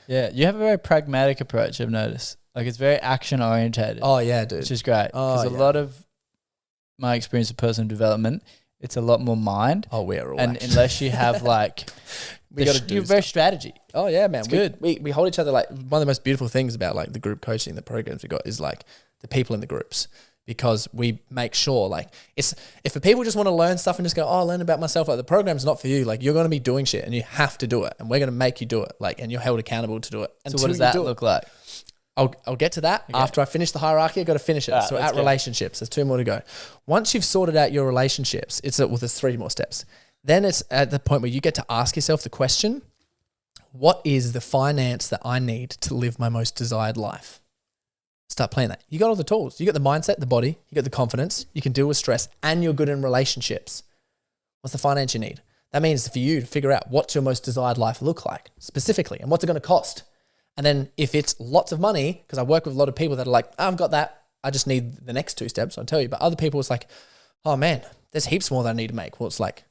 Yeah, you have a very pragmatic approach, I've noticed. Like, it's very action orientated. Oh yeah, dude. Which is great. Because a lot of my experience of personal development, it's a lot more mind. Oh, we're all and unless you have like we got to do very strategy. Oh yeah, man. It's good. We hold each other. Like, one of the most beautiful things about like the group coaching, the programs we got, is like the people in the groups, because we make sure, like, it's, if the people just want to learn stuff and just go, oh, learn about myself, like, the program's not for you. Like, you're going to be doing shit and you have to do it, and we're going to make you do it. Like, and you're held accountable to do it. So what does that look like? I'll get to that after I finish the hierarchy. I've got to finish it. So at relationships, there's 2 more to go. Once you've sorted out your relationships, there's 3 more steps. Then it's at the point where you get to ask yourself the question, what is the finance that I need to live my most desired life? Start playing that. You got all the tools. You got the mindset, the body, you got the confidence, you can deal with stress, and you're good in relationships. What's the finance you need? That means for you to figure out what's your most desired life look like specifically, and what's it going to cost? And then if it's lots of money, because I work with a lot of people that are like, I've got that, I just need the next 2 steps, I'll tell you. But other people, it's like, oh man, there's heaps more that I need to make. Well, it's like,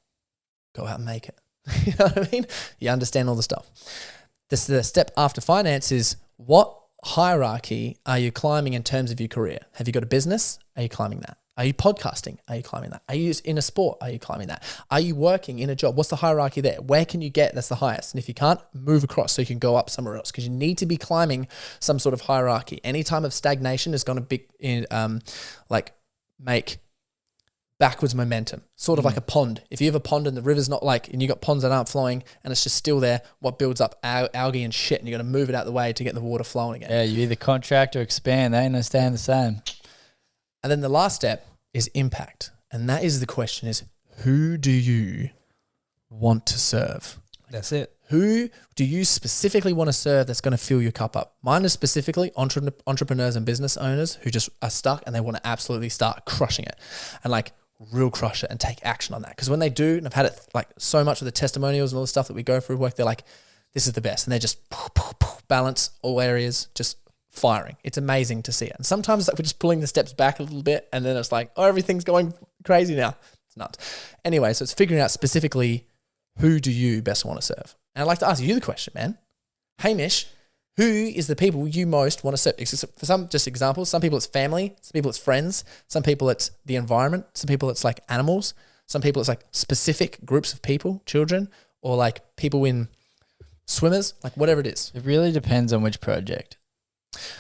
go out and make it. You know what I mean? You understand all the stuff. The step after finance is, what hierarchy are you climbing in terms of your career? Have you got a business? Are you climbing that? Are you podcasting? Are you climbing that? Are you in a sport? Are you climbing that? Are you working in a job? What's the hierarchy there? Where can you get that's the highest? And if you can't, move across so you can go up somewhere else, because you need to be climbing some sort of hierarchy. Any time of stagnation is going to be make backwards momentum, sort of like a pond. If you have a pond and the river's not and you got ponds that aren't flowing and it's just still there, what builds up algae and shit, and you're going to move it out of the way to get the water flowing again. Yeah, you either contract or expand. They ain't gonna stay the same. And then the last step is impact. And that is the question is, who do you want to serve? That's it. Who do you specifically want to serve that's going to fill your cup up? Mine is specifically entrepreneurs and business owners who just are stuck and they want to absolutely start crushing it and like real crush it and take action on that. Because when they do, and I've had it like so much with the testimonials and all the stuff that we go through work, they're like, this is the best. And they just balance all areas, just firing. It's amazing to see it. And sometimes like we're just pulling the steps back a little bit and then it's like, oh, everything's going crazy now. It's nuts. Anyway, so it's figuring out specifically, who do you best want to serve? And I'd like to ask you the question, man. Hamish, who is the people you most want to serve? For some, just examples, some people it's family, some people it's friends, some people it's the environment, some people it's like animals, some people it's like specific groups of people, children, or like people in swimmers, like whatever it is. It really depends on which project.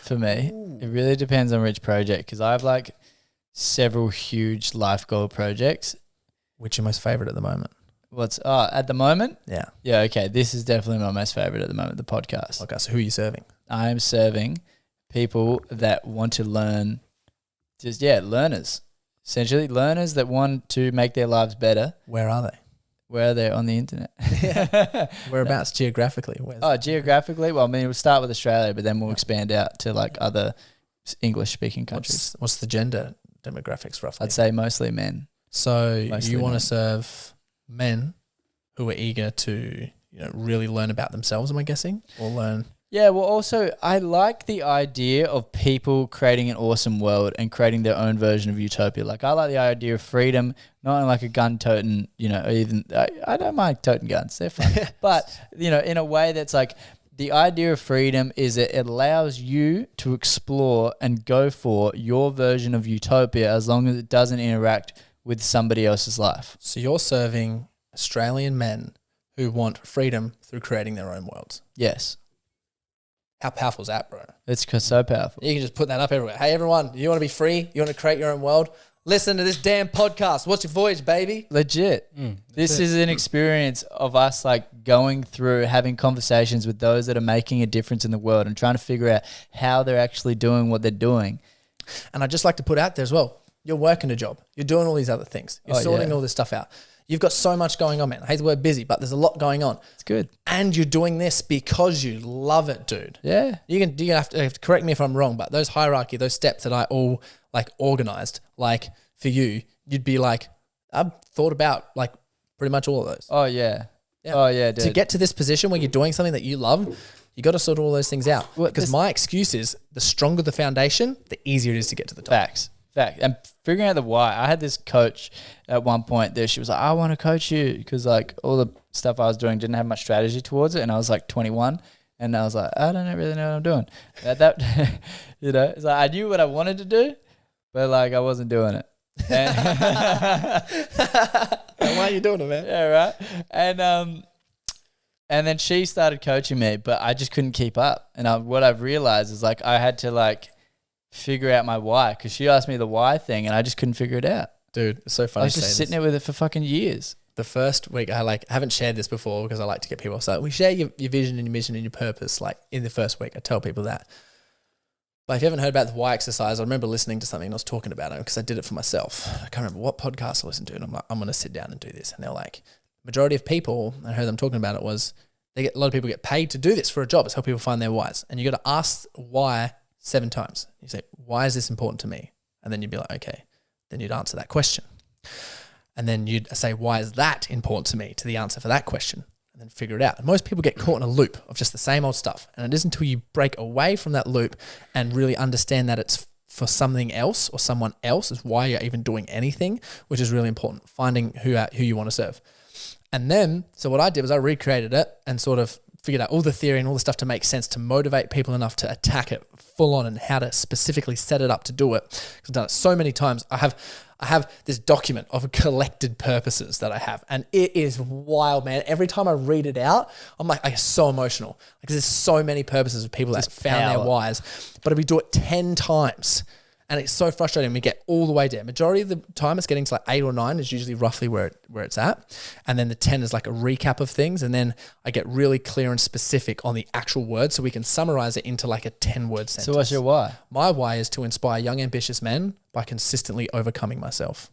For me, It really depends on which project, because I have like several huge life goal projects. Which are your most favorite at the moment? At the moment? Yeah. Yeah, okay. This is definitely my most favorite at the moment, the podcast. Okay, so who are you serving? I am serving people that want to learn, learners. Essentially, learners that want to make their lives better. Where are they? Where are they on the internet? Whereabouts geographically? Geographically? Well, I mean, we'll start with Australia, but then we'll expand out to like other English-speaking countries. What's the gender demographics roughly? I'd say mostly men. So you want to serve men who are eager to, really learn about themselves, am I guessing? Or learn... Yeah, well, also, I like the idea of people creating an awesome world and creating their own version of utopia. Like, I like the idea of freedom, not in like a gun-toting, even... I don't mind toting guns. They're fun. But, in a way that's like, the idea of freedom is it allows you to explore and go for your version of utopia as long as it doesn't interact with somebody else's life. So you're serving Australian men who want freedom through creating their own worlds. Yes. How powerful is that, bro? It's so powerful. You can just put that up everywhere. Hey, everyone, you want to be free? You want to create your own world? Listen to this damn podcast. What's your voyage, baby? Legit. This is an experience of us like going through, having conversations with those that are making a difference in the world and trying to figure out how they're actually doing what they're doing. And I'd just like to put out there as well, you're working a job. You're doing all these other things. You're sorting all this stuff out. You've got so much going on, man. I hate the word busy, but there's a lot going on. It's good. And you're doing this because you love it, dude. Yeah. You have to correct me if I'm wrong, but those hierarchy, those steps that I all like organized, like for you, you'd be like, I've thought about like pretty much all of those. Oh, yeah. Oh, yeah, dude. To get to this position where you're doing something that you love, you got to sort all those things out. Because my excuse is the stronger the foundation, the easier it is to get to the top. Facts. And figuring out the why. I had this coach at one point there. She was like, I want to coach you, because like all the stuff I was doing didn't have much strategy towards it. And I was like 21. And I was like, I don't really know what I'm doing. At that, you know, it's like I knew what I wanted to do, but like I wasn't doing it. And why are you doing it, man? Yeah, right. And then she started coaching me, but I just couldn't keep up. And what I've realized is like I had to like figure out my why, because she asked me the why thing and I just couldn't figure it out. Dude, it's so funny. I was just sitting there with it for fucking years. The first week, I haven't shared this before because I like to get people. So we share your vision and your mission and your purpose. Like in the first week, I tell people that. But if you haven't heard about the why exercise, I remember listening to something and I was talking about it because I did it for myself. I can't remember what podcast I listened to, and I'm like, I'm going to sit down and do this. And they're like, majority of people, I heard them talking about it, was a lot of people get paid to do this for a job. It's help people find their whys. And you got to ask why 7 times. You say, why is this important to me? And then you'd be like, okay, then you'd answer that question. And then you'd say, why is that important to me, to the answer for that question, and then figure it out. And most people get caught in a loop of just the same old stuff. And it isn't until you break away from that loop and really understand that it's for something else or someone else is why you're even doing anything, which is really important, finding who you want to serve. And then, so what I did was I recreated it and sort of figured out all the theory and all the stuff to make sense, to motivate people enough to attack it full on and how to specifically set it up to do it. Because I've done it so many times. I have this document of collected purposes that I have, and it is wild, man. Every time I read it out, I'm like, I get so emotional because there's so many purposes of people that found their whys. But if we do it 10 times, and it's so frustrating, we get all the way down. Majority of the time, it's getting to like 8 or 9 is usually roughly where it's at, and then the 10 is like a recap of things, and then I get really clear and specific on the actual word, so we can summarize it into like a 10-word sentence. So what's your why? My why is to inspire young, ambitious men by consistently overcoming myself.